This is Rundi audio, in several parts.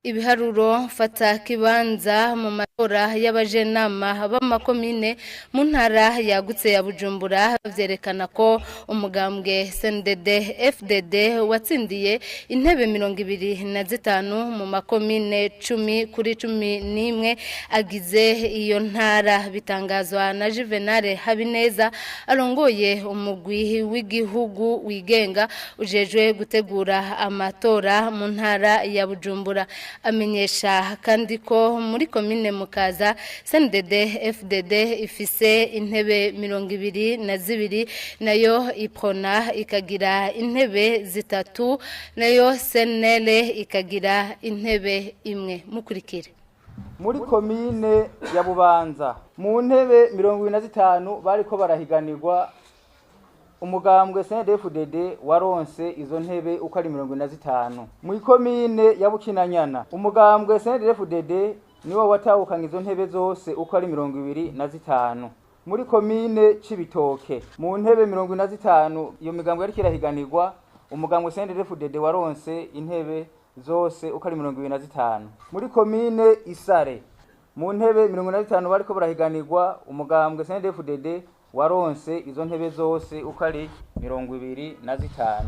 Ibiharuro fata kibanza mu matora y'abajenama b'amakomine mu ntara yagutse ya Bujumbura vyerekana ko umugambwe CNDD FDD watsindiye intebe 25 mu makomine 10 kuri 11 agize iyo ntara bitangazwa na Juvenal Habineza arongoye umugwi w'igihugu wigenga ujejwe gutegura amatora mu ntara ya Bujumbura. Amenyesha kandi ko muri komine Mukaza CNDD FDD ifise intebe 22 nayo Iprona ikagira intebe zitatu nayo CNL ikagira intebe imwe mukurikire. Muri komine ya Bubanza mu ntebe 25 bariko barahiganirwa umugambwe CNDD-FDD waronse izo ntebe uko ari 25 mu ikomine ya Bukinanyana umugambwe CNDD-FDD niwo watahukanye izo ntebe zose uko ari 25 muri komine Cibitoke mu ntebe 25 iyo migambwe yari kirahiganirwa umugambwe CNDD-FDD waronse intebe zose uko ari 25 muri komine Isare mu ntebe 25 bariko barahiganirwa umugambwe CNDD-FDD waronse izo ntebe zose uko ari 25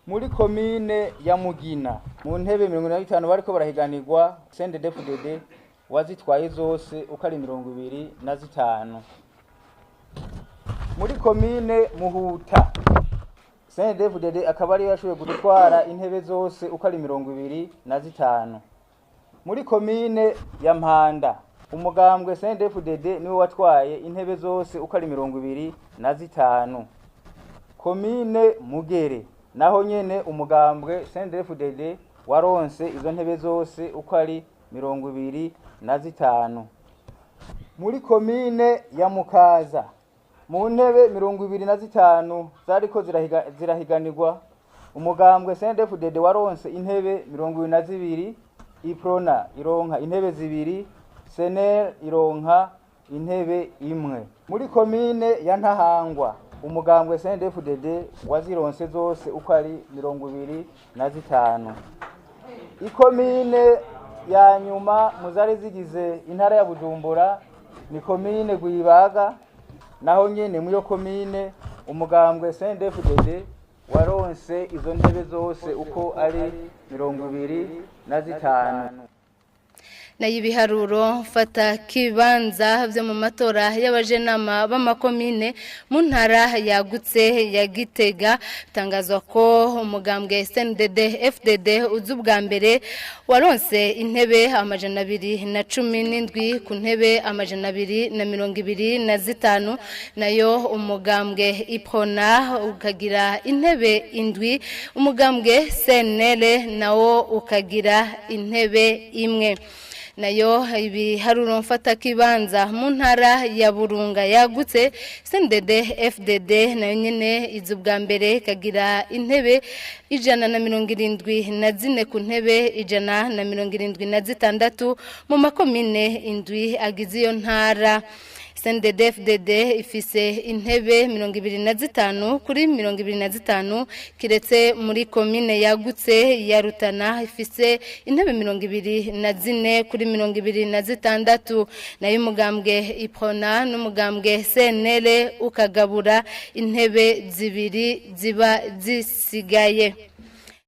muri komine ya Mugina mu ntebe 25 bariko barahiganirwa CNDD-FDD wazitwaye zose uko ari 25 muri komine Muhuta CNDD-FDD akaba ari yashoboye gutwara intebe zose uko ari 25 muri komine ya Mpanda umugambwe CNDD-FDD niwe watwaye intebe zose uko ari 25 komine Mugere naho nyene umugambwe CNDD-FDD waronse izo ntebe zose uko ari 25 muri komine ya Mukaza mu ntebe 25 zariko zirahiganirwa umugambwe CNDD-FDD waronse intebe 22 Iprona ironka intebe zibiri CNL ironka intebe imwe muri komine ya Ntahangwa umugambwe CNDD-FDD wazironse zose uko ari 25 ikomine ya nyuma muzari zigize intara ya Bujumbura ni komine Gwibaga naho nyene mu yo komine umugambwe CNDD-FDD waronse izo ntebe zose uko ari 25 na ibiharuro fata kibanza vyo mu matora y'abajenama b'amakomine mu ntara yagutse ya Gitega tangazwa ko umugambwe CNDD FDD uzubwa mbere waronse intebe 217 ku ntebe 225 nayo umugambwe Iprona ukagira intebe indwi umugambwe CNL nawo ukagira intebe imwe nayo ibiharuro mfata kibanza mu ntara ya Burunga yagutse CNDD FDD nayo nyene izubwa mbere kagira intebe 174 ku ntebe 176 mu makomine indwi agize iyo ntara CNDD-FDD ifise intebe 25 kuri 25 kiretse muri komine yagutse ya Rutana ifise intebe 24 kuri 26 nayo umugambwe Iprona n'umugambwe CNL ukagabura intebe zibiri ziba zisigaye.